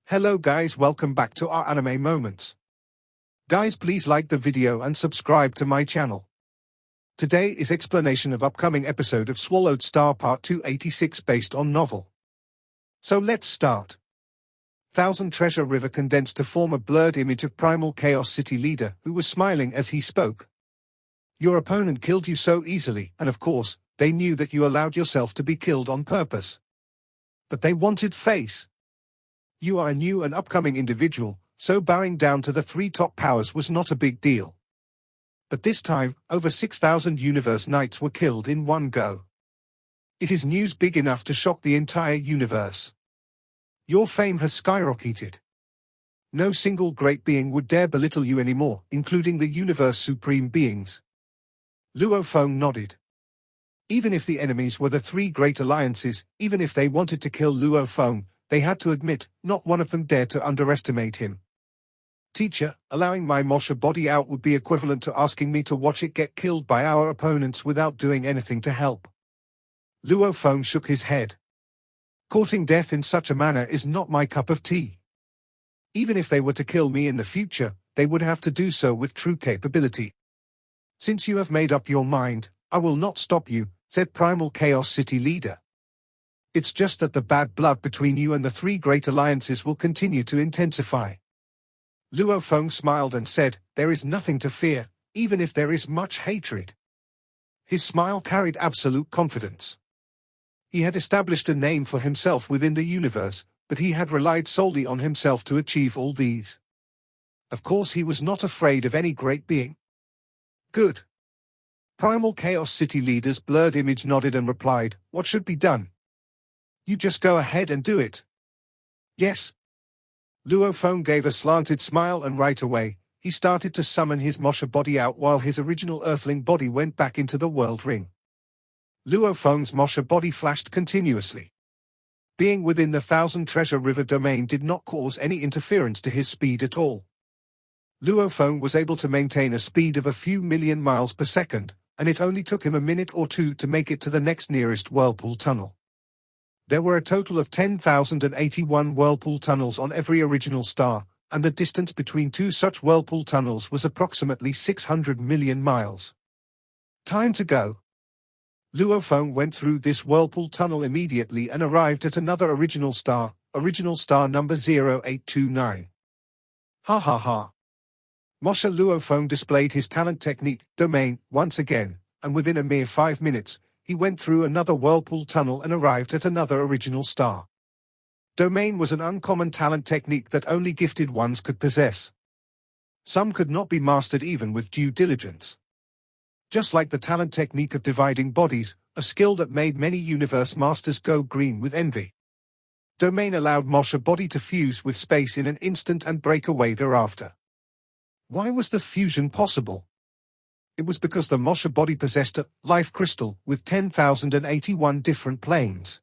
Hello guys, welcome back to our anime moments. Guys, please like the video and subscribe to my channel. Today is explanation of upcoming episode of Swallowed Star Part 286 based on novel. So let's start. Thousand Treasure River condensed to form a blurred image of Primal Chaos City leader who was smiling as he spoke. Your opponent killed you so easily, and of course, they knew that you allowed yourself to be killed on purpose. But they wanted face. You are a new and upcoming individual, so bowing down to the three top powers was not a big deal. But this time, over 6,000 universe knights were killed in one go. It is news big enough to shock the entire universe. Your fame has skyrocketed. No single great being would dare belittle you anymore, including the universe supreme beings. Luo Feng nodded. Even if the enemies were the three great alliances, even if they wanted to kill Luo Feng, they had to admit, not one of them dared to underestimate him. Teacher, allowing my Mosha body out would be equivalent to asking me to watch it get killed by our opponents without doing anything to help. Luo Feng shook his head. Courting death in such a manner is not my cup of tea. Even if they were to kill me in the future, they would have to do so with true capability. Since you have made up your mind, I will not stop you, said Primal Chaos City leader. It's just that the bad blood between you and the three great alliances will continue to intensify. Luo Feng smiled and said, there is nothing to fear, even if there is much hatred. His smile carried absolute confidence. He had established a name for himself within the universe, but he had relied solely on himself to achieve all these. Of course he was not afraid of any great being. Good. Primal Chaos City leader's blurred image nodded and replied, what should be done? You just go ahead and do it. Yes. Luo Feng gave a slanted smile and right away, he started to summon his Mosha body out while his original Earthling body went back into the world ring. Luo Feng's Mosha body flashed continuously. Being within the Thousand Treasure River domain did not cause any interference to his speed at all. Luo Feng was able to maintain a speed of a few million miles per second, and it only took him a minute or two to make it to the next nearest whirlpool tunnel. There were a total of 10,081 whirlpool tunnels on every original star, and the distance between two such whirlpool tunnels was approximately 600 million miles. Time to go. Luo Feng went through this whirlpool tunnel immediately and arrived at another original star number 0829. Ha ha ha. Mosha Luo Feng displayed his talent technique, domain, once again, and within a mere 5 minutes, he went through another whirlpool tunnel and arrived at another original star. Domain was an uncommon talent technique that only gifted ones could possess. Some could not be mastered even with due diligence. Just like the talent technique of dividing bodies, a skill that made many universe masters go green with envy. Domain allowed Mosha body to fuse with space in an instant and break away thereafter. Why was the fusion possible? It was because the Mosha body possessed a life crystal with 10,081 different planes.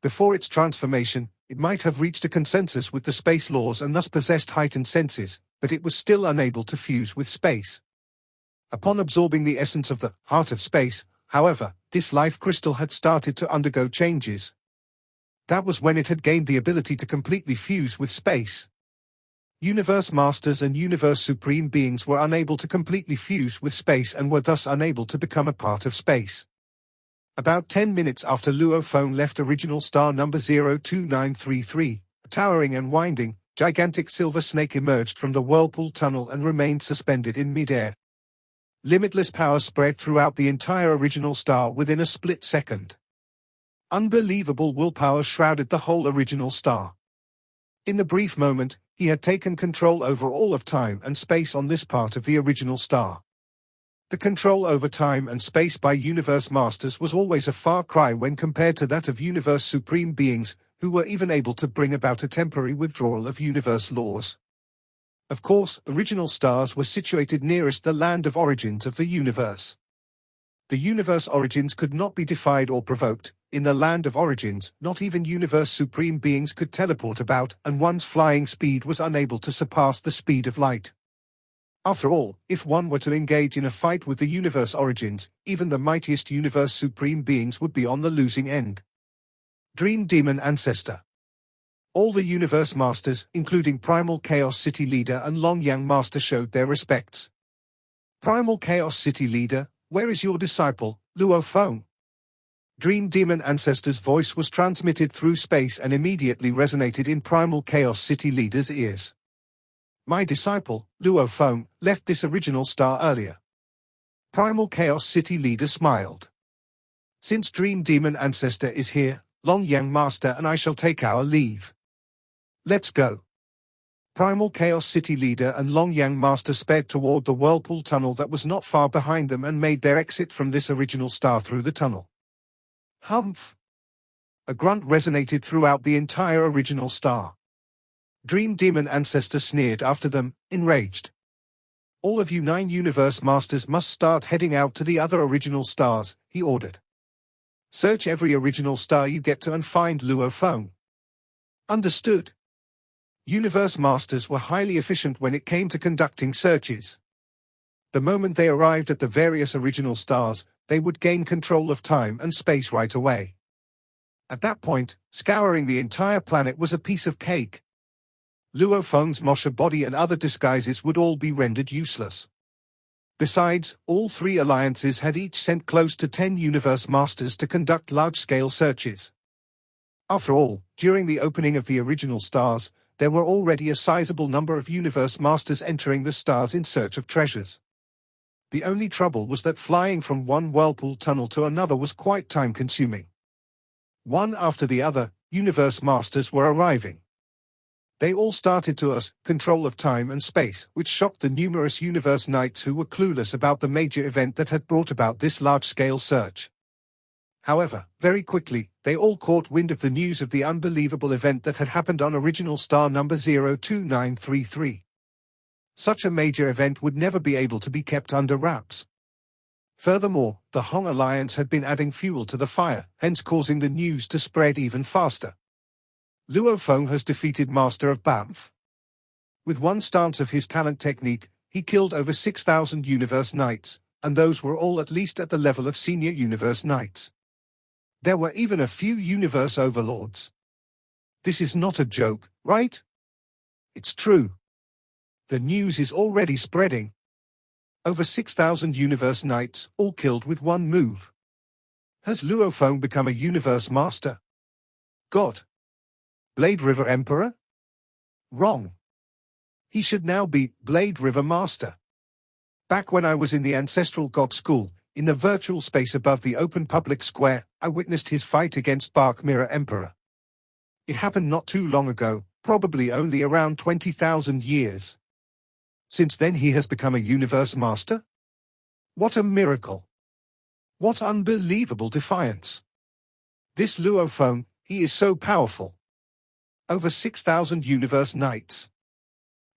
Before its transformation, it might have reached a consensus with the space laws and thus possessed heightened senses, but it was still unable to fuse with space. Upon absorbing the essence of the heart of space, however, this life crystal had started to undergo changes. That was when it had gained the ability to completely fuse with space. Universe Masters and Universe Supreme Beings were unable to completely fuse with space and were thus unable to become a part of space. About 10 minutes after Luo Feng left original star number 02933, a towering and winding, gigantic silver snake emerged from the whirlpool tunnel and remained suspended in mid-air. Limitless power spread throughout the entire original star within a split second. Unbelievable willpower shrouded the whole original star. In the brief moment, he had taken control over all of time and space on this part of the original star. The control over time and space by Universe Masters was always a far cry when compared to that of Universe Supreme Beings, who were even able to bring about a temporary withdrawal of universe laws. Of course, original stars were situated nearest the land of origins of the universe. The universe origins could not be defied or provoked. In the land of origins, not even universe supreme beings could teleport about, and one's flying speed was unable to surpass the speed of light. After all, if one were to engage in a fight with the universe origins, even the mightiest universe supreme beings would be on the losing end. Dream Demon Ancestor. All the Universe Masters, including Primal Chaos City Leader and Longyang Master, showed their respects. Primal Chaos City Leader, where is your disciple, Luo Feng? Dream Demon Ancestor's voice was transmitted through space and immediately resonated in Primal Chaos City Leader's ears. My disciple, Luo Feng, left this original star earlier. Primal Chaos City Leader smiled. Since Dream Demon Ancestor is here, Longyang Master and I shall take our leave. Let's go. Primal Chaos City Leader and Longyang Master sped toward the whirlpool tunnel that was not far behind them and made their exit from this original star through the tunnel. Humph! A grunt resonated throughout the entire original star. Dream Demon Ancestor sneered after them, enraged. All of you 9 Universe Masters must start heading out to the other original stars, he ordered. Search every original star you get to and find Luo Feng. Understood. Universe Masters were highly efficient when it came to conducting searches. The moment they arrived at the various original stars, they would gain control of time and space right away. At that point, scouring the entire planet was a piece of cake. Luo Feng's Mosha body and other disguises would all be rendered useless. Besides, all 3 alliances had each sent close to 10 Universe Masters to conduct large-scale searches. After all, during the opening of the original stars, there were already a sizable number of Universe Masters entering the stars in search of treasures. The only trouble was that flying from one whirlpool tunnel to another was quite time-consuming. One after the other, Universe Masters were arriving. They all started to us, control of time and space, which shocked the numerous Universe Knights who were clueless about the major event that had brought about this large-scale search. However, very quickly, they all caught wind of the news of the unbelievable event that had happened on original star number 02933. Such a major event would never be able to be kept under wraps. Furthermore, the Hong Alliance had been adding fuel to the fire, hence causing the news to spread even faster. Luo Feng has defeated Master of Banff. With one stance of his talent technique, he killed over 6,000 Universe Knights, and those were all at least at the level of senior Universe Knights. There were even a few Universe Overlords. This is not a joke, right? It's true. The news is already spreading. Over 6,000 Universe Knights, all killed with one move. Has Luo Feng become a Universe Master? God. Blade River Emperor? Wrong. He should now be Blade River Master. Back when I was in the Ancestral God School, in the virtual space above the open public square, I witnessed his fight against Bark Mirror Emperor. It happened not too long ago, probably only around 20,000 years. Since then he has become a Universe Master? What a miracle! What unbelievable defiance! This Luo Feng, he is so powerful. Over 6,000 Universe Knights.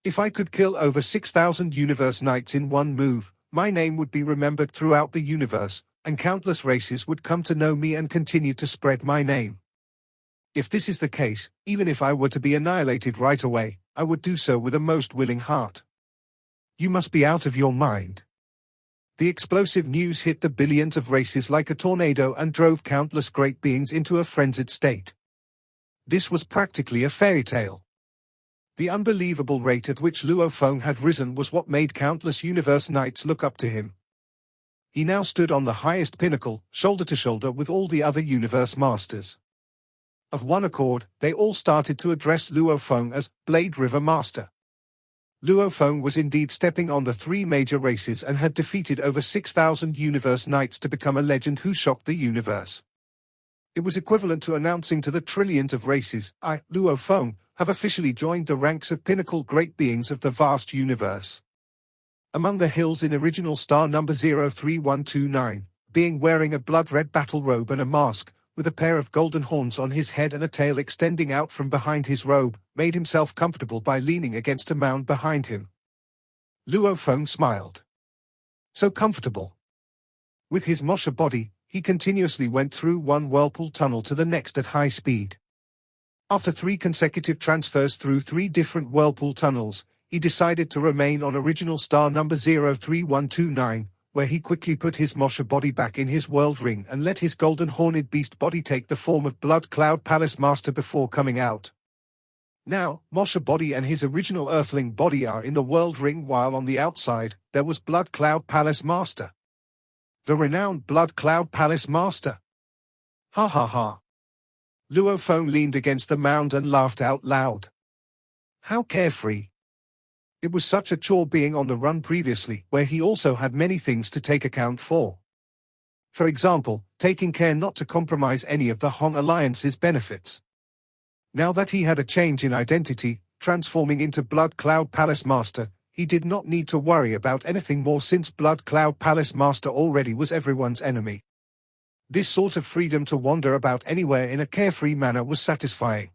If I could kill over 6,000 Universe Knights in one move, my name would be remembered throughout the universe, and countless races would come to know me and continue to spread my name. If this is the case, even if I were to be annihilated right away, I would do so with a most willing heart. You must be out of your mind. The explosive news hit the billions of races like a tornado and drove countless great beings into a frenzied state. This was practically a fairy tale. The unbelievable rate at which Luo Feng had risen was what made countless Universe Knights look up to him. He now stood on the highest pinnacle, shoulder to shoulder with all the other Universe Masters. Of one accord, they all started to address Luo Feng as Blade River Master. Luo Feng was indeed stepping on the 3 major races and had defeated over 6,000 Universe Knights to become a legend who shocked the universe. It was equivalent to announcing to the trillions of races, I, Luo Feng, have officially joined the ranks of pinnacle great beings of the vast universe. Among the hills in original star number 03129, being wearing a blood-red battle robe and a mask, with a pair of golden horns on his head and a tail extending out from behind his robe, made himself comfortable by leaning against a mound behind him. Luo Feng smiled. So comfortable. With his Mosha body, he continuously went through one whirlpool tunnel to the next at high speed. After 3 consecutive transfers through 3 different whirlpool tunnels, he decided to remain on original star number 03129, where he quickly put his Mosha body back in his world ring and let his golden horned beast body take the form of Blood Cloud Palace Master before coming out. Now, Moshe Body and his original Earthling body are in the World Ring, while on the outside, there was Blood Cloud Palace Master. The renowned Blood Cloud Palace Master. Ha ha ha. Luo Feng leaned against the mound and laughed out loud. How carefree. It was such a chore being on the run previously, where he also had many things to take account for. For example, taking care not to compromise any of the Hong Alliance's benefits. Now that he had a change in identity, transforming into Blood Cloud Palace Master, he did not need to worry about anything more, since Blood Cloud Palace Master already was everyone's enemy. This sort of freedom to wander about anywhere in a carefree manner was satisfying.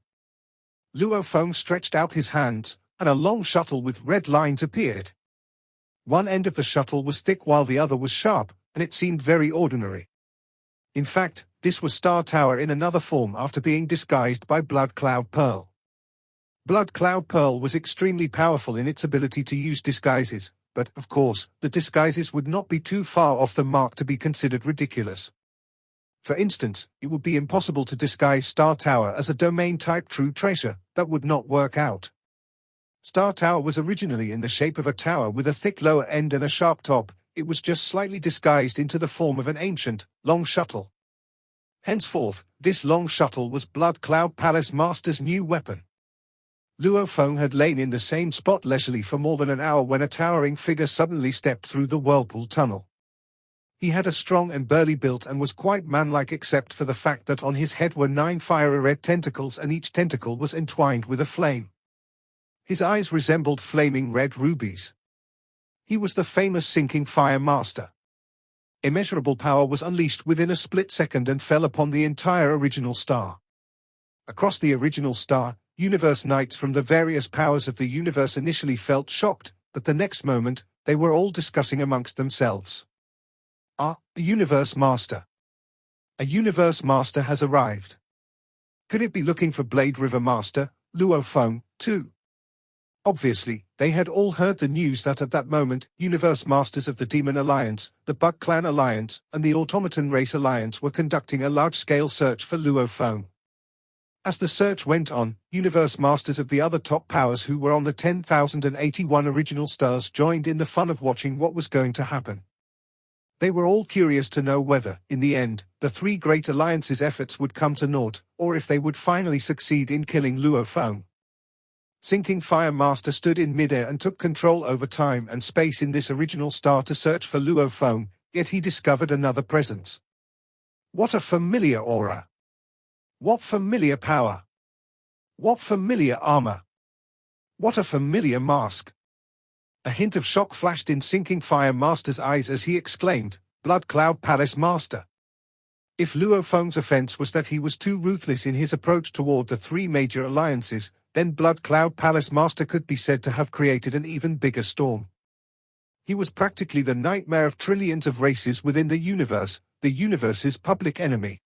Luo Feng stretched out his hands, and a long shuttle with red lines appeared. One end of the shuttle was thick while the other was sharp, and it seemed very ordinary. In fact, this was Star Tower in another form after being disguised by Blood Cloud Pearl. Blood Cloud Pearl was extremely powerful in its ability to use disguises, but, of course, the disguises would not be too far off the mark to be considered ridiculous. For instance, it would be impossible to disguise Star Tower as a domain-type true treasure. That would not work out. Star Tower was originally in the shape of a tower with a thick lower end and a sharp top. It was just slightly disguised into the form of an ancient, long shuttle. Henceforth, this long shuttle was Blood Cloud Palace Master's new weapon. Luo Feng had lain in the same spot leisurely for more than an hour when a towering figure suddenly stepped through the whirlpool tunnel. He had a strong and burly build and was quite manlike, except for the fact that on his head were 9 fiery red tentacles, and each tentacle was entwined with a flame. His eyes resembled flaming red rubies. He was the famous Sinking Fire Master. Immeasurable power was unleashed within a split second and fell upon the entire original star. Across the original star, Universe Knights from the various powers of the universe initially felt shocked, but the next moment, they were all discussing amongst themselves. A Universe Master. A Universe Master has arrived. Could it be looking for Blade River Master, Luo Feng, too? Obviously, they had all heard the news that at that moment, Universe Masters of the Demon Alliance, the Buck Clan Alliance, and the Automaton Race Alliance were conducting a large-scale search for Luo Feng. As the search went on, Universe Masters of the other top powers who were on the 10,081 original stars joined in the fun of watching what was going to happen. They were all curious to know whether, in the end, the 3 great alliances' efforts would come to naught, or if they would finally succeed in killing Luo Feng. Sinking Fire Master stood in midair and took control over time and space in this original star to search for Luo Feng, yet he discovered another presence. What a familiar aura! What familiar power! What familiar armor! What a familiar mask! A hint of shock flashed in Sinking Fire Master's eyes as he exclaimed, "Blood Cloud Palace Master!" If Luo Feng's offense was that he was too ruthless in his approach toward the 3 major alliances, then Blood Cloud Palace Master could be said to have created an even bigger storm. He was practically the nightmare of trillions of races within the universe's public enemy.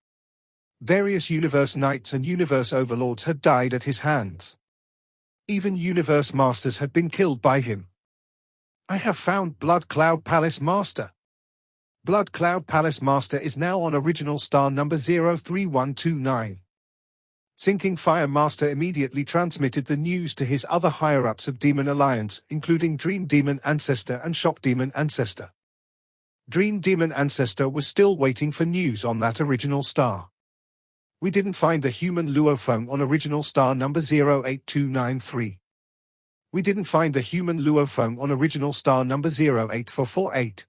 Various Universe Knights and Universe Overlords had died at his hands. Even Universe Masters had been killed by him. I have found Blood Cloud Palace Master. Blood Cloud Palace Master is now on original star number 03129. Sinking Fire Master immediately transmitted the news to his other higher-ups of Demon Alliance, including Dream Demon Ancestor and Shock Demon Ancestor. Dream Demon Ancestor was still waiting for news on that original star. We didn't find the human Luo Feng on original star number 08293. We didn't find the human Luo Feng on original star number 08448.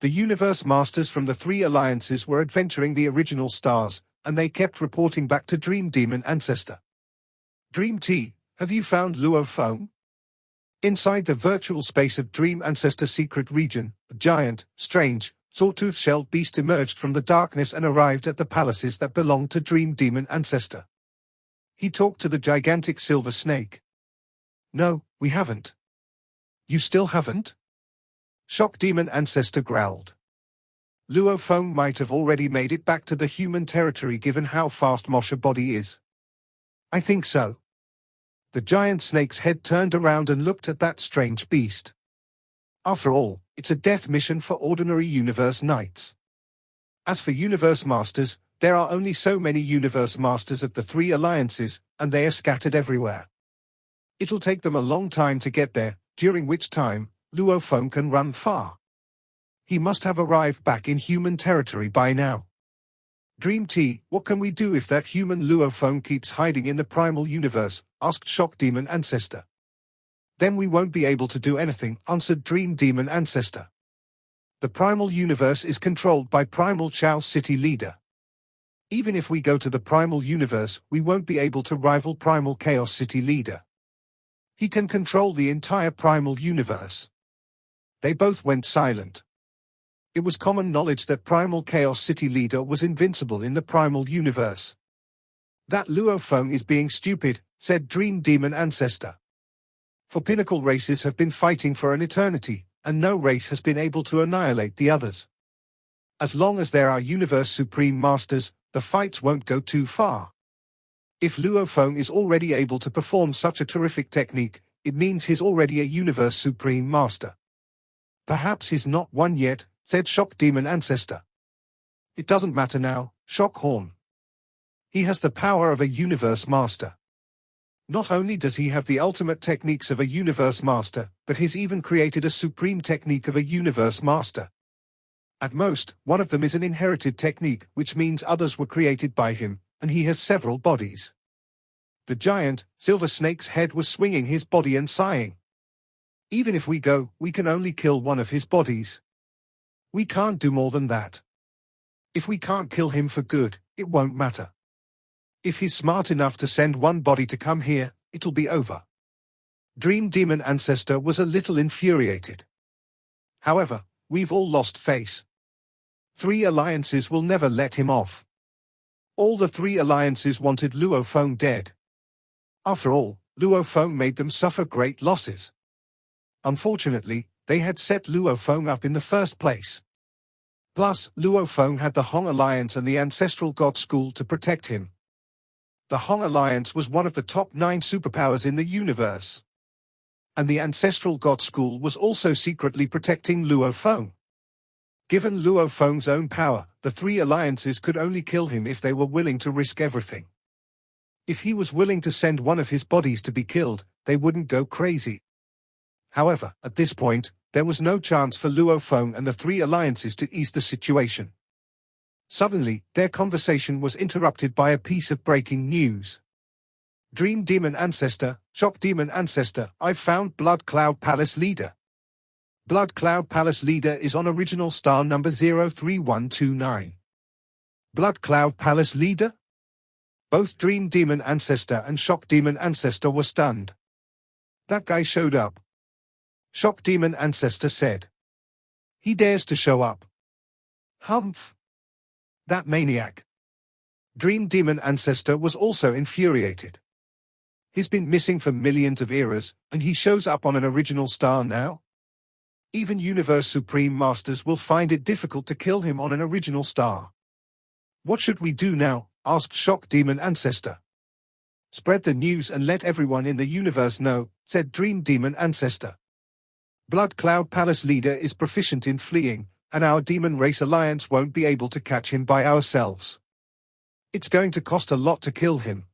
The Universe Masters from the 3 alliances were adventuring the original stars, and they kept reporting back to Dream Demon Ancestor. Dream T, have you found Luo Feng? Inside the virtual space of Dream Ancestor Secret Region, a giant, strange, sawtooth-shelled beast emerged from the darkness and arrived at the palaces that belonged to Dream Demon Ancestor. He talked to the gigantic silver snake. No, we haven't. You still haven't? Shock Demon Ancestor growled. Luo Feng might have already made it back to the human territory given how fast Moshe Body is. I think so. The giant snake's head turned around and looked at that strange beast. After all, it's a death mission for ordinary Universe Knights. As for Universe Masters, there are only so many Universe Masters of the 3 alliances, and they are scattered everywhere. It'll take them a long time to get there, during which time, Luo Feng can run far. He must have arrived back in human territory by now. Dream Tea, what can we do if that human Luo Feng keeps hiding in the primal universe? Asked Shock Demon Ancestor. Then we won't be able to do anything, answered Dream Demon Ancestor. The primal universe is controlled by Primal Chaos City Leader. Even if we go to the primal universe, we won't be able to rival Primal Chaos City Leader. He can control the entire primal universe. They both went silent. It was common knowledge that Primal Chaos City Leader was invincible in the primal universe. That Luo Feng is being stupid, said Dream Demon Ancestor. For pinnacle races have been fighting for an eternity, and no race has been able to annihilate the others. As long as there are Universe Supreme Masters, the fights won't go too far. If Luo Feng is already able to perform such a terrific technique, it means he's already a Universe Supreme Master. Perhaps he's not one yet, said Shock Demon Ancestor. It doesn't matter now, Shock Horn. He has the power of a Universe Master. Not only does he have the ultimate techniques of a Universe Master, but he's even created a supreme technique of a Universe Master. At most, one of them is an inherited technique, which means others were created by him, and he has several bodies. The giant, Silver Snake's head was swinging his body and sighing. Even if we go, we can only kill one of his bodies. We can't do more than that. If we can't kill him for good, it won't matter. If he's smart enough to send one body to come here, it'll be over. Dream Demon Ancestor was a little infuriated. However, we've all lost face. 3 alliances will never let him off. All the 3 alliances wanted Luo Feng dead. After all, Luo Feng made them suffer great losses. Unfortunately, they had set Luo Feng up in the first place. Plus, Luo Feng had the Hong Alliance and the Ancestral God School to protect him. The Hong Alliance was one of the top 9 superpowers in the universe. And the Ancestral God School was also secretly protecting Luo Feng. Given Luo Feng's own power, the 3 alliances could only kill him if they were willing to risk everything. If he was willing to send one of his bodies to be killed, they wouldn't go crazy. However, at this point, there was no chance for Luo Feng and the 3 alliances to ease the situation. Suddenly, their conversation was interrupted by a piece of breaking news. Dream Demon Ancestor, Shock Demon Ancestor, I've found Blood Cloud Palace Leader. Blood Cloud Palace Leader is on original star number 03129. Blood Cloud Palace Leader? Both Dream Demon Ancestor and Shock Demon Ancestor were stunned. That guy showed up. Shock Demon Ancestor said. He dares to show up. Humph. That maniac. Dream Demon Ancestor was also infuriated. He's been missing for millions of eras, and he shows up on an original star now? Even Universe Supreme Masters will find it difficult to kill him on an original star. What should we do now? Asked Shock Demon Ancestor. Spread the news and let everyone in the universe know, said Dream Demon Ancestor. Blood Cloud Palace Leader is proficient in fleeing, and our Demon Race Alliance won't be able to catch him by ourselves. It's going to cost a lot to kill him.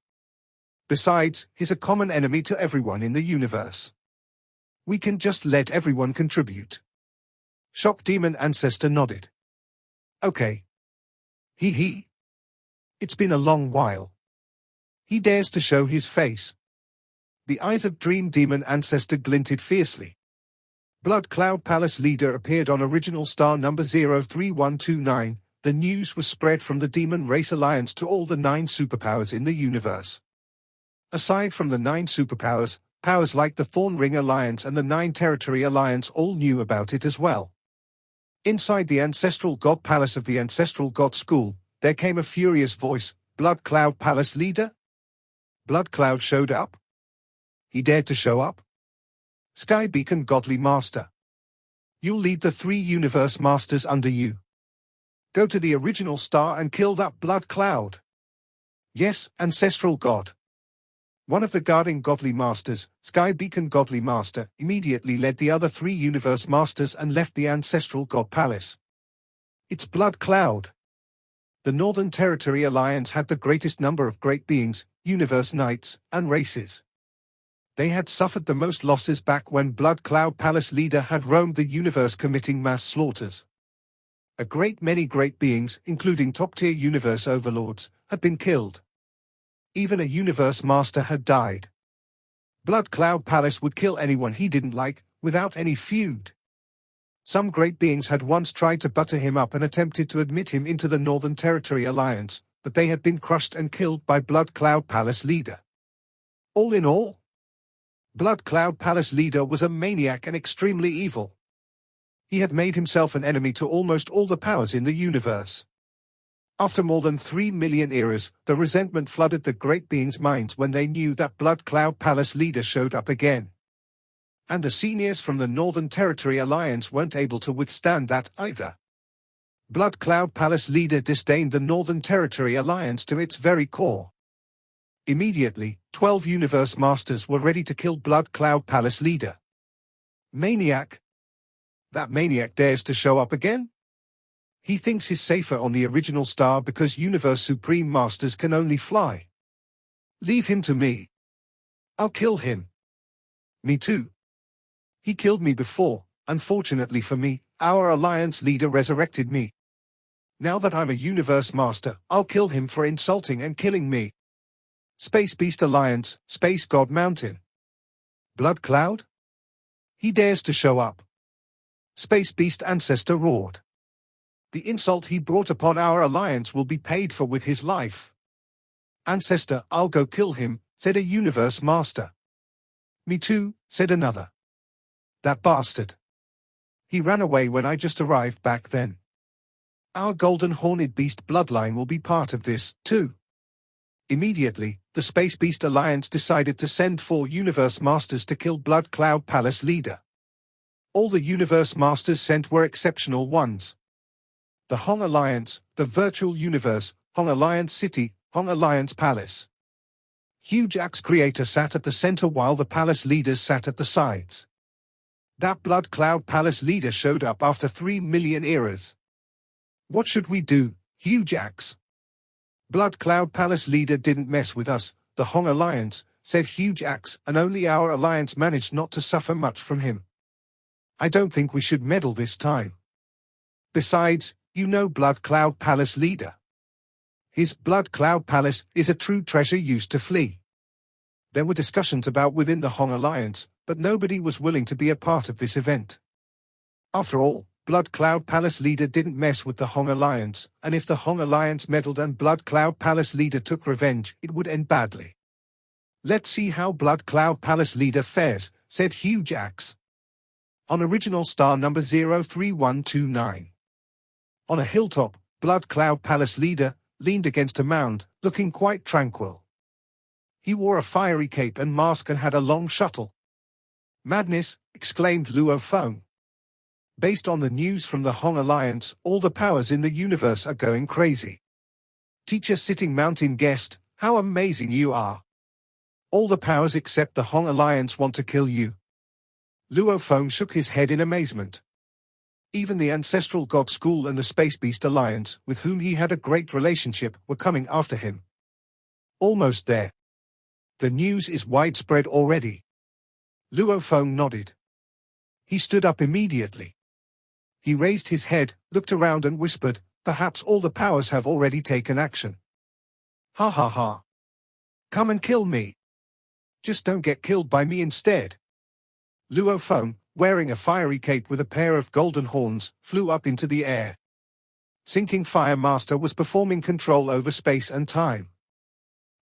Besides, he's a common enemy to everyone in the universe. We can just let everyone contribute. Shock Demon Ancestor nodded. Okay. Hee. It's been a long while. He dares to show his face. The eyes of Dream Demon Ancestor glinted fiercely. Blood Cloud Palace Leader appeared on original star number 03129. The news was spread from the Demon Race Alliance to all the 9 superpowers in the universe. Aside from the 9 superpowers, powers like the Thorn Ring Alliance and the 9 Territory Alliance all knew about it as well. Inside the Ancestral God Palace of the Ancestral God School, there came a furious voice, Blood Cloud Palace Leader? Blood Cloud showed up? He dared to show up? Sky Beacon Godly Master. You'll lead the 3 Universe Masters under you. Go to the original star and kill that Blood Cloud. Yes, Ancestral God. One of the guarding Godly Masters, Sky Beacon Godly Master, immediately led the other 3 Universe Masters and left the Ancestral God Palace. It's Blood Cloud. The Northern Territory Alliance had the greatest number of great beings, Universe Knights, and races. They had suffered the most losses back when Blood Cloud Palace leader had roamed the universe committing mass slaughters. A great many great beings, including top-tier universe overlords, had been killed. Even a universe master had died. Blood Cloud Palace would kill anyone he didn't like, without any feud. Some great beings had once tried to butter him up and attempted to admit him into the Northern Territory Alliance, but they had been crushed and killed by Blood Cloud Palace leader. All in all, Blood Cloud Palace leader was a maniac and extremely evil. He had made himself an enemy to almost all the powers in the universe. After more than 3 million eras, the resentment flooded the great beings' minds when they knew that Blood Cloud Palace leader showed up again. And the seniors from the Northern Territory Alliance weren't able to withstand that either. Blood Cloud Palace leader disdained the Northern Territory Alliance to its very core. Immediately, 12 Universe Masters were ready to kill Blood Cloud Palace leader. Maniac. That maniac dares to show up again? He thinks he's safer on the original star because Universe Supreme Masters can only fly. Leave him to me. I'll kill him. Me too. He killed me before. Unfortunately for me, our Alliance leader resurrected me. Now that I'm a Universe Master, I'll kill him for insulting and killing me. Space Beast Alliance, Space God Mountain. Blood Cloud? He dares to show up. Space Beast Ancestor roared. The insult he brought upon our Alliance will be paid for with his life. Ancestor, I'll go kill him, said a Universe Master. Me too, said another. That bastard. He ran away when I just arrived back then. Our Golden Horned Beast bloodline will be part of this, too. Immediately, the Space Beast Alliance decided to send 4 Universe Masters to kill Blood Cloud Palace leader. All the Universe Masters sent were exceptional ones. The Hong Alliance, the Virtual Universe, Hong Alliance City, Hong Alliance Palace. Huge Axe Creator sat at the center while the palace leaders sat at the sides. That Blood Cloud Palace leader showed up after 3 million eras. What should we do, Huge Axe? Blood Cloud Palace leader didn't mess with us, the Hong Alliance, said Huge Axe, and only our alliance managed not to suffer much from him. I don't think we should meddle this time. Besides, you know Blood Cloud Palace leader. His Blood Cloud Palace is a true treasure used to flee. There were discussions about within the Hong Alliance, but nobody was willing to be a part of this event. After all, Blood Cloud Palace leader didn't mess with the Hong Alliance, and if the Hong Alliance meddled and Blood Cloud Palace leader took revenge, it would end badly. Let's see how Blood Cloud Palace leader fares, said Huge Axe. On original star number 03129. On a hilltop, Blood Cloud Palace leader leaned against a mound, looking quite tranquil. He wore a fiery cape and mask and had a long shuttle. Madness, exclaimed Luo Feng. Based on the news from the Hong Alliance, all the powers in the universe are going crazy. Teacher sitting mountain guest, how amazing you are. All the powers except the Hong Alliance want to kill you. Luo Feng shook his head in amazement. Even the Ancestral God School and the Space Beast Alliance, with whom he had a great relationship, were coming after him. Almost there. The news is widespread already. Luo Feng nodded. He stood up immediately. He raised his head, looked around and whispered, perhaps all the powers have already taken action. Ha ha ha. Come and kill me. Just don't get killed by me instead. Luo Feng, wearing a fiery cape with a pair of golden horns, flew up into the air. Sinking Fire Master was performing control over space and time.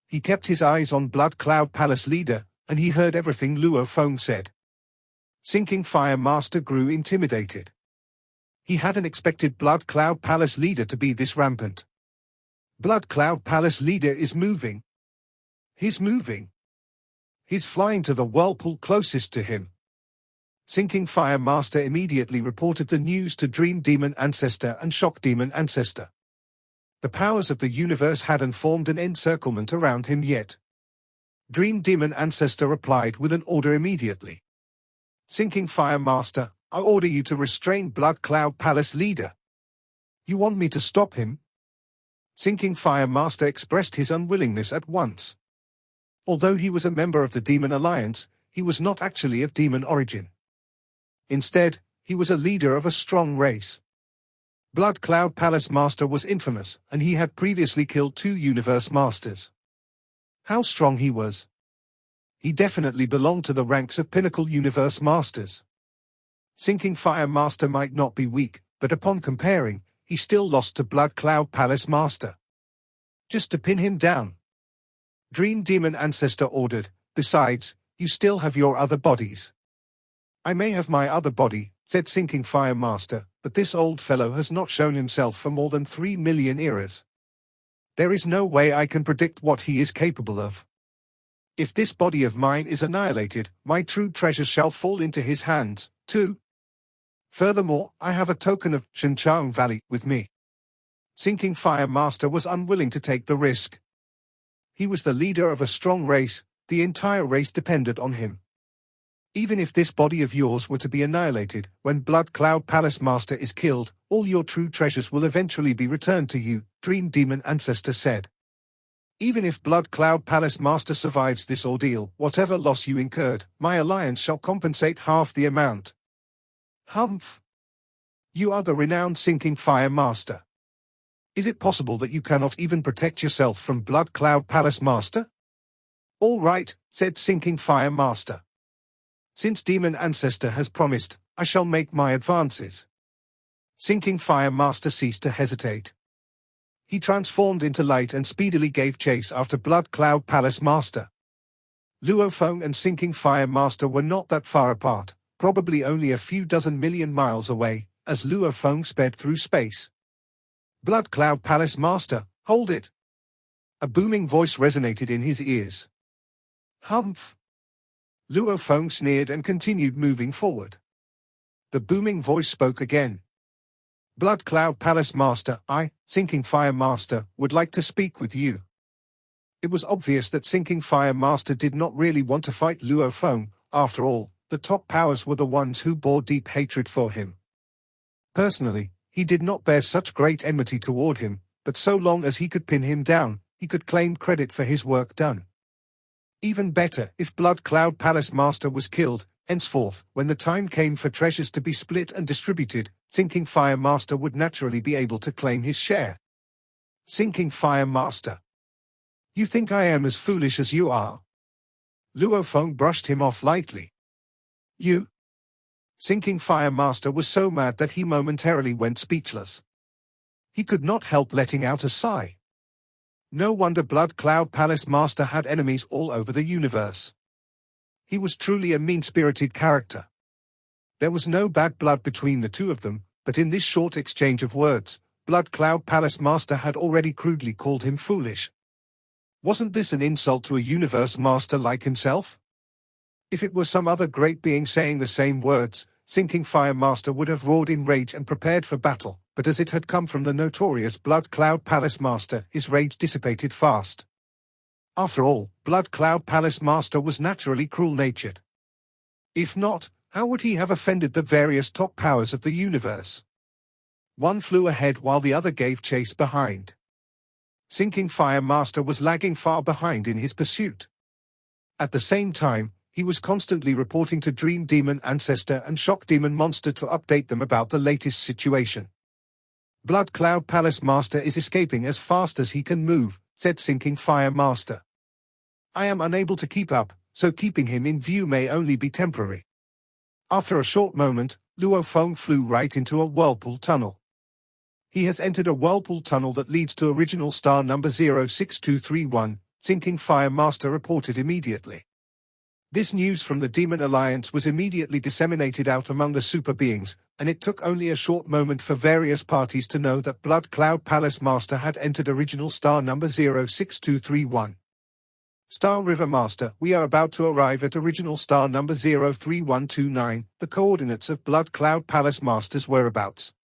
He kept his eyes on Blood Cloud Palace leader, and he heard everything Luo Feng said. Sinking Fire Master grew intimidated. He hadn't expected Blood Cloud Palace leader to be this rampant. Blood Cloud Palace leader is moving. He's moving. He's flying to the whirlpool closest to him. Sinking Fire Master immediately reported the news to Dream Demon Ancestor and Shock Demon Ancestor. The powers of the universe hadn't formed an encirclement around him yet. Dream Demon Ancestor replied with an order immediately. Sinking Fire Master, I order you to restrain Blood Cloud Palace leader. You want me to stop him? Sinking Fire Master expressed his unwillingness at once. Although he was a member of the Demon Alliance, he was not actually of demon origin. Instead, he was a leader of a strong race. Blood Cloud Palace Master was infamous, and he had previously killed 2 Universe Masters. How strong he was! He definitely belonged to the ranks of Pinnacle Universe Masters. Sinking Fire Master might not be weak, but upon comparing, he still lost to Blood Cloud Palace Master. Just to pin him down. Dream Demon Ancestor ordered, "Besides, you still have your other bodies." "I may have my other body," said Sinking Fire Master, "but this old fellow has not shown himself for more than 3 million eras. There is no way I can predict what he is capable of. If this body of mine is annihilated, my true treasure shall fall into his hands, too. Furthermore, I have a token of Shinchang Valley with me." Sinking Fire Master was unwilling to take the risk. He was the leader of a strong race, the entire race depended on him. "Even if this body of yours were to be annihilated, when Blood Cloud Palace Master is killed, all your true treasures will eventually be returned to you," Dream Demon Ancestor said. "Even if Blood Cloud Palace Master survives this ordeal, whatever loss you incurred, my alliance shall compensate half the amount." "Humph! You are the renowned Sinking Fire Master. Is it possible that you cannot even protect yourself from Blood Cloud Palace Master?" "All right," said Sinking Fire Master. "Since Demon Ancestor has promised, I shall make my advances." Sinking Fire Master ceased to hesitate. He transformed into light and speedily gave chase after Blood Cloud Palace Master. Luo Feng and Sinking Fire Master were not that far apart, probably only a few dozen million miles away, as Luo Feng sped through space. "Blood Cloud Palace Master, hold it!" A booming voice resonated in his ears. "Humph!" Luo Feng sneered and continued moving forward. The booming voice spoke again. "Blood Cloud Palace Master, I, Sinking Fire Master, would like to speak with you." It was obvious that Sinking Fire Master did not really want to fight Luo Feng. After all, the top powers were the ones who bore deep hatred for him. Personally, he did not bear such great enmity toward him, but so long as he could pin him down, he could claim credit for his work done. Even better if Blood Cloud Palace Master was killed. Henceforth, when the time came for treasures to be split and distributed, Sinking Fire Master would naturally be able to claim his share. "Sinking Fire Master. You think I am as foolish as you are?" Luo Feng brushed him off lightly. "You?" Sinking Fire Master was so mad that he momentarily went speechless. He could not help letting out a sigh. No wonder Blood Cloud Palace Master had enemies all over the universe. He was truly a mean-spirited character. There was no bad blood between the two of them, but in this short exchange of words, Blood Cloud Palace Master had already crudely called him foolish. Wasn't this an insult to a universe master like himself? If it were some other great being saying the same words, Sinking Fire Master would have roared in rage and prepared for battle, but as it had come from the notorious Blood Cloud Palace Master, his rage dissipated fast. After all, Blood Cloud Palace Master was naturally cruel-natured. If not, how would he have offended the various top powers of the universe? One flew ahead while the other gave chase behind. Sinking Fire Master was lagging far behind in his pursuit. At the same time, he was constantly reporting to Dream Demon Ancestor and Shock Demon Monster to update them about the latest situation. "Blood Cloud Palace Master is escaping as fast as he can move," said Sinking Fire Master. "I am unable to keep up, so keeping him in view may only be temporary." After a short moment, Luo Feng flew right into a whirlpool tunnel. "He has entered a whirlpool tunnel that leads to original star number 06231, Sinking Fire Master reported immediately. This news from the Demon Alliance was immediately disseminated out among the super beings, and it took only a short moment for various parties to know that Blood Cloud Palace Master had entered original star number 06231. "Star River Master, we are about to arrive at original star number 03129, the coordinates of Blood Cloud Palace Master's whereabouts."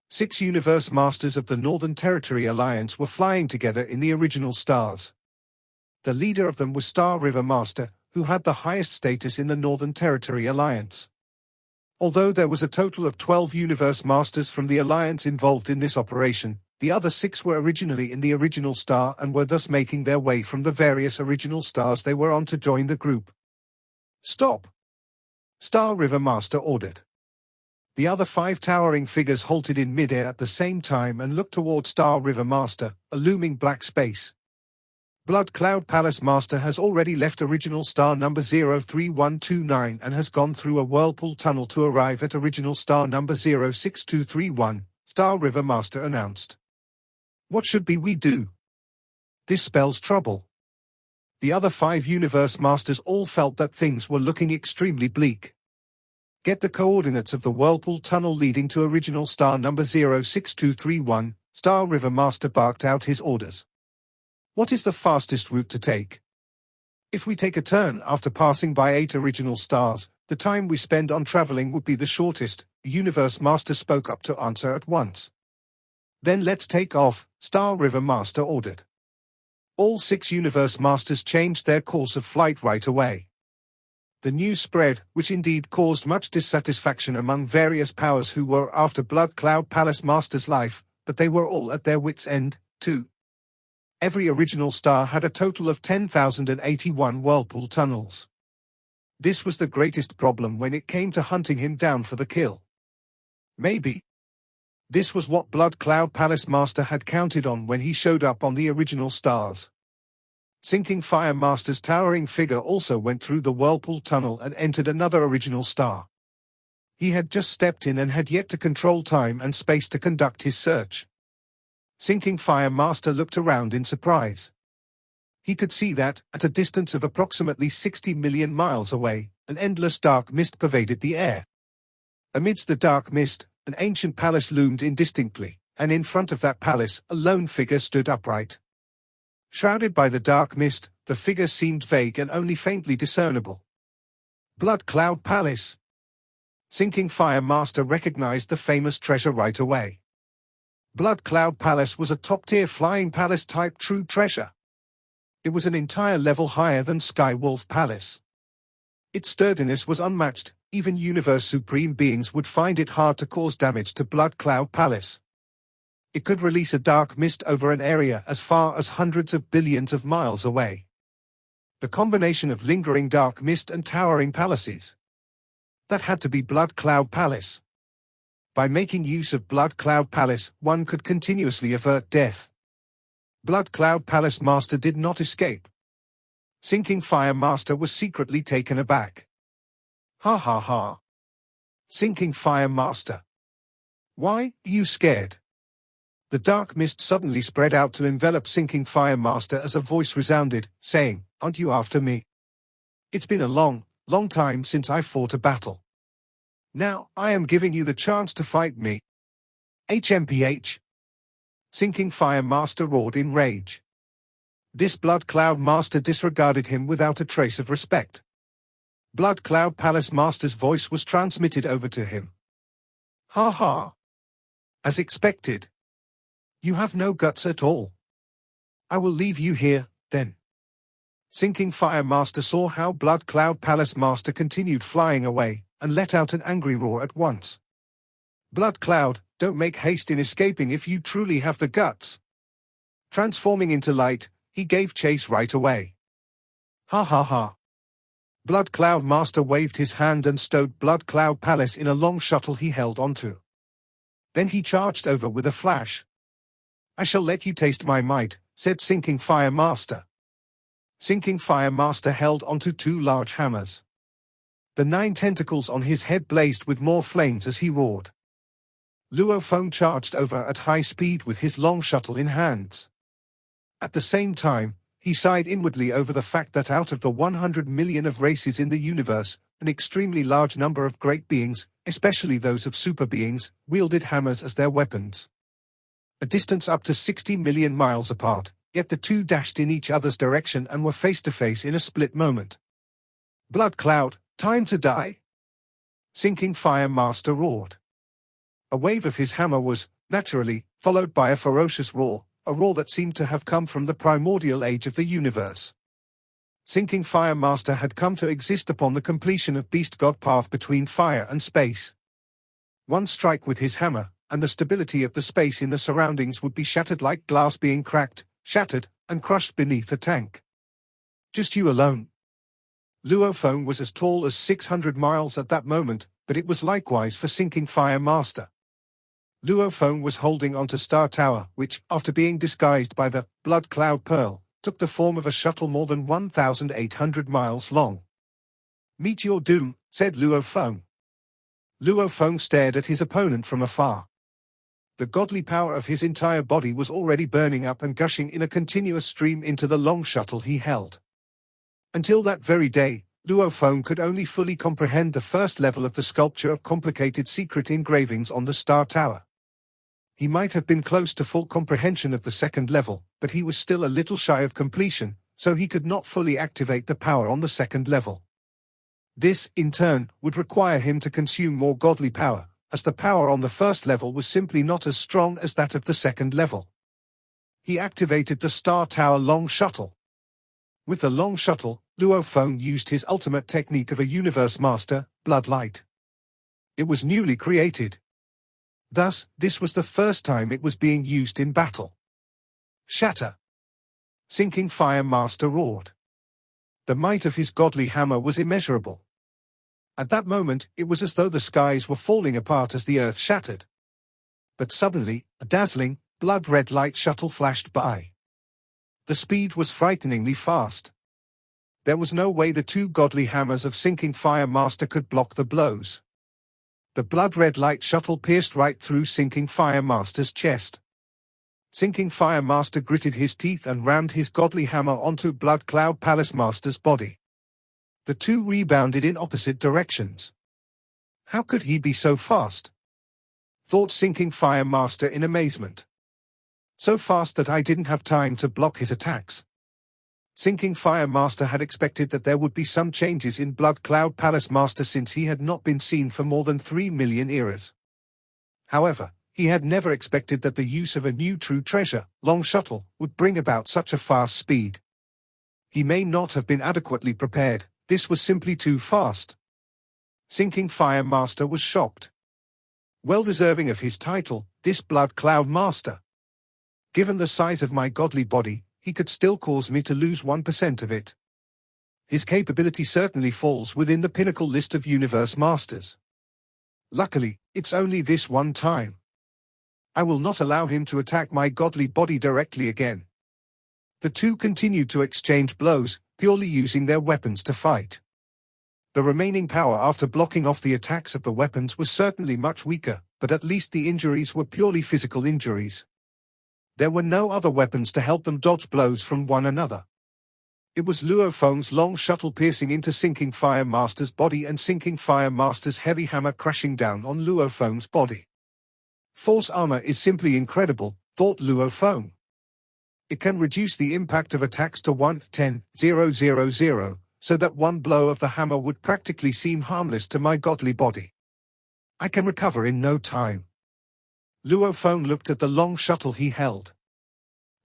6 Universe Masters of the Northern Territory Alliance were flying together in the original stars. The leader of them was Star River Master, who had the highest status in the Northern Territory Alliance. Although there was a total of 12 Universe Masters from the Alliance involved in this operation, the other 6 were originally in the original star and were thus making their way from the various original stars they were on to join the group. Stop! Star River Master ordered. The other 5 towering figures halted in midair at the same time and looked toward Star River Master, a looming black space. Blood Cloud Palace Master has already left original star number 03129 and has gone through a whirlpool tunnel to arrive at original star number 06231, Star River Master announced. What should we do? This spells trouble. The other 5 Universe Masters all felt that things were looking extremely bleak. Get the coordinates of the whirlpool tunnel leading to original star number 06231, Star River Master barked out his orders. What is the fastest route to take? If we take a turn after passing by 8 original stars, the time we spend on traveling would be the shortest, the Universe Master spoke up to answer at once. Then let's take off, Star River Master ordered. All 6 Universe Masters changed their course of flight right away. The news spread, which indeed caused much dissatisfaction among various powers who were after Blood Cloud Palace Master's life, but they were all at their wits' end, too. Every original star had a total of 10,081 whirlpool tunnels. This was the greatest problem when it came to hunting him down for the kill. Maybe this was what Blood Cloud Palace Master had counted on when he showed up on the original stars. Sinking Fire Master's towering figure also went through the whirlpool tunnel and entered another original star. He had just stepped in and had yet to control time and space to conduct his search. Sinking Fire Master looked around in surprise. He could see that, at a distance of approximately 60 million miles away, an endless dark mist pervaded the air. Amidst the dark mist, an ancient palace loomed indistinctly, and in front of that palace, a lone figure stood upright. Shrouded by the dark mist, the figure seemed vague and only faintly discernible. Blood Cloud Palace. Sinking Fire Master recognized the famous treasure right away. Blood Cloud Palace was a top-tier flying palace-type true treasure. It was an entire level higher than Sky Wolf Palace. Its sturdiness was unmatched, even Universe Supreme beings would find it hard to cause damage to Blood Cloud Palace. It could release a dark mist over an area as far as hundreds of billions of miles away. The combination of lingering dark mist and towering palaces. That had to be Blood Cloud Palace. By making use of Blood Cloud Palace, one could continuously avert death. Blood Cloud Palace Master did not escape. Sinking Fire Master was secretly taken aback. Ha ha ha. Sinking Fire Master. Why are you scared? The dark mist suddenly spread out to envelop Sinking Fire Master as a voice resounded, saying, "Aren't you after me? It's been a long time since I fought a battle. Now, I am giving you the chance to fight me." HMPH. Sinking Fire Master roared in rage. This Blood Cloud Master disregarded him without a trace of respect. Blood Cloud Palace Master's voice was transmitted over to him. Ha ha. As expected. You have no guts at all. I will leave you here, then. Sinking Fire Master saw how Blood Cloud Palace Master continued flying away, and let out an angry roar at once. Blood Cloud, don't make haste in escaping if you truly have the guts. Transforming into light, he gave chase right away. Ha ha ha. Blood Cloud Master waved his hand and stowed Blood Cloud Palace in a long shuttle he held onto. Then he charged over with a flash. I shall let you taste my might, said Sinking Fire Master. Sinking Fire Master held onto 2 large hammers. The 9 tentacles on his head blazed with more flames as he roared. Luophone charged over at high speed with his long shuttle in hands. At the same time, he sighed inwardly over the fact that out of the 100 million of races in the universe, an extremely large number of great beings, especially those of super beings, wielded hammers as their weapons. A distance up to 60 million miles apart, yet the 2 dashed in each other's direction and were face to face in a split moment. Blood Cloud, time to die! Sinking Fire Master roared. A wave of his hammer was, naturally, followed by a ferocious roar, a roar that seemed to have come from the primordial age of the universe. Sinking Fire Master had come to exist upon the completion of Beast God path between fire and space. One strike with his hammer, and the stability of the space in the surroundings would be shattered like glass being cracked, shattered, and crushed beneath a tank. Just you alone. Luo Feng was as tall as 600 miles at that moment, but it was likewise for Sinking Fire Master. Luo Feng was holding onto Star Tower, which, after being disguised by the Blood Cloud Pearl, took the form of a shuttle more than 1,800 miles long. "Meet your doom," said Luo Feng. Luo Feng stared at his opponent from afar. The godly power of his entire body was already burning up and gushing in a continuous stream into the long shuttle he held. Until that very day, Luo Feng could only fully comprehend the first level of the sculpture of complicated secret engravings on the Star Tower. He might have been close to full comprehension of the second level, but he was still a little shy of completion, so he could not fully activate the power on the second level. This, in turn, would require him to consume more godly power, as the power on the first level was simply not as strong as that of the second level. He activated the Star Tower Long Shuttle. With the Long Shuttle, Luo Feng used his ultimate technique of a Universe Master, Bloodlight. It was newly created. Thus, this was the first time it was being used in battle. Shatter! Sinking Fire Master roared. The might of his godly hammer was immeasurable. At that moment, it was as though the skies were falling apart as the earth shattered. But suddenly, a dazzling, blood-red light shuttle flashed by. The speed was frighteningly fast. There was no way the two godly hammers of Sinking Fire Master could block the blows. The blood-red light shuttle pierced right through Sinking Fire Master's chest. Sinking Fire Master gritted his teeth and rammed his godly hammer onto Blood Cloud Palace Master's body. The two rebounded in opposite directions. How could he be so fast? Thought Sinking Fire Master in amazement. So fast that I didn't have time to block his attacks. Sinking Fire Master had expected that there would be some changes in Blood Cloud Palace Master since he had not been seen for more than 3 million eras. However, he had never expected that the use of a new true treasure, Long Shuttle, would bring about such a fast speed. He may not have been adequately prepared, this was simply too fast. Sinking Fire Master was shocked. Well deserving of his title, this Blood Cloud Master. Given the size of my godly body, he could still cause me to lose 1% of it. His capability certainly falls within the pinnacle list of Universe Masters. Luckily, it's only this one time. I will not allow him to attack my godly body directly again. The two continued to exchange blows, purely using their weapons to fight. The remaining power after blocking off the attacks of the weapons was certainly much weaker, but at least the injuries were purely physical injuries. There were no other weapons to help them dodge blows from one another. It was Luo Feng's long shuttle piercing into Sinking Fire Master's body and Sinking Fire Master's heavy hammer crashing down on Luo Feng's body. Force armor is simply incredible, thought Luo Feng. It can reduce the impact of attacks to 1/10,000, so that one blow of the hammer would practically seem harmless to my godly body. I can recover in no time. Luo Feng looked at the long shuttle he held.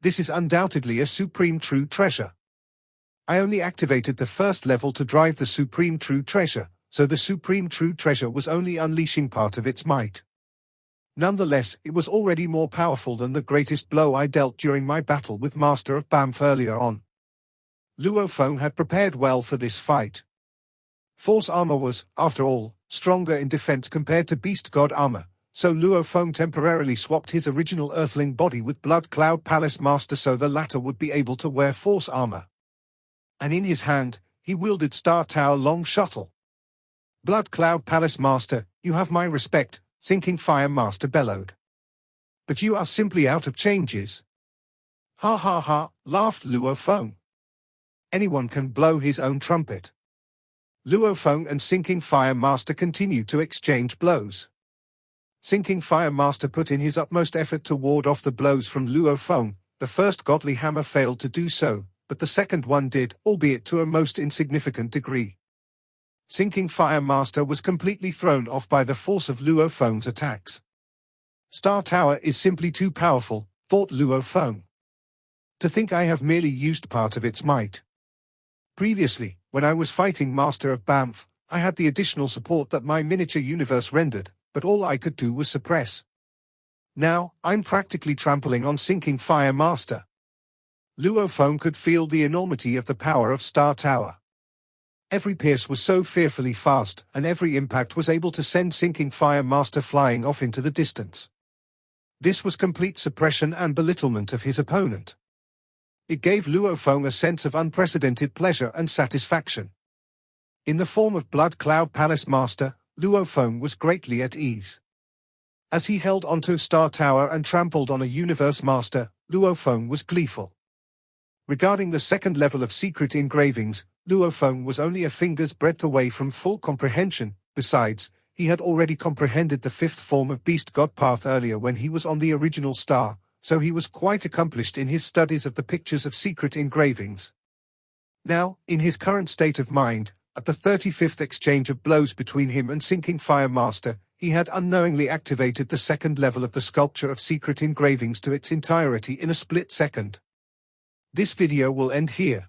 This is undoubtedly a supreme true treasure. I only activated the first level to drive the supreme true treasure, so the supreme true treasure was only unleashing part of its might. Nonetheless, it was already more powerful than the greatest blow I dealt during my battle with Master of Banff earlier on. Luo Feng had prepared well for this fight. Force armor was, after all, stronger in defense compared to Beast God armor, so Luo Feng temporarily swapped his original Earthling body with Blood Cloud Palace Master so the latter would be able to wear force armor. And in his hand, he wielded Star Tower Long Shuttle. Blood Cloud Palace Master, you have my respect, Sinking Fire Master bellowed. But you are simply out of changes. Ha ha ha, laughed Luo Feng. Anyone can blow his own trumpet. Luo Feng and Sinking Fire Master continued to exchange blows. Sinking Fire Master put in his utmost effort to ward off the blows from Luo Feng. The first godly hammer failed to do so, but the second one did, albeit to a most insignificant degree. Sinking Fire Master was completely thrown off by the force of Luo Feng's attacks. Star Tower is simply too powerful, thought Luo Feng. To think I have merely used part of its might. Previously, when I was fighting Master of Banff, I had the additional support that my miniature universe rendered, but all I could do was suppress. Now, I'm practically trampling on Sinking Fire Master. Luo Feng could feel the enormity of the power of Star Tower. Every pierce was so fearfully fast, and every impact was able to send Sinking Fire Master flying off into the distance. This was complete suppression and belittlement of his opponent. It gave Luo Feng a sense of unprecedented pleasure and satisfaction. In the form of Blood Cloud Palace Master, Luo Feng was greatly at ease. As he held onto Star Tower and trampled on a Universe Master, Luo Feng was gleeful. Regarding the second level of secret engravings, Luo Feng was only a finger's breadth away from full comprehension. Besides, he had already comprehended the fifth form of Beast God Path earlier when he was on the original star, so he was quite accomplished in his studies of the pictures of secret engravings. Now, in his current state of mind, at the 35th exchange of blows between him and Sinking Fire Master, he had unknowingly activated the second level of the sculpture of secret engravings to its entirety in a split second. This video will end here.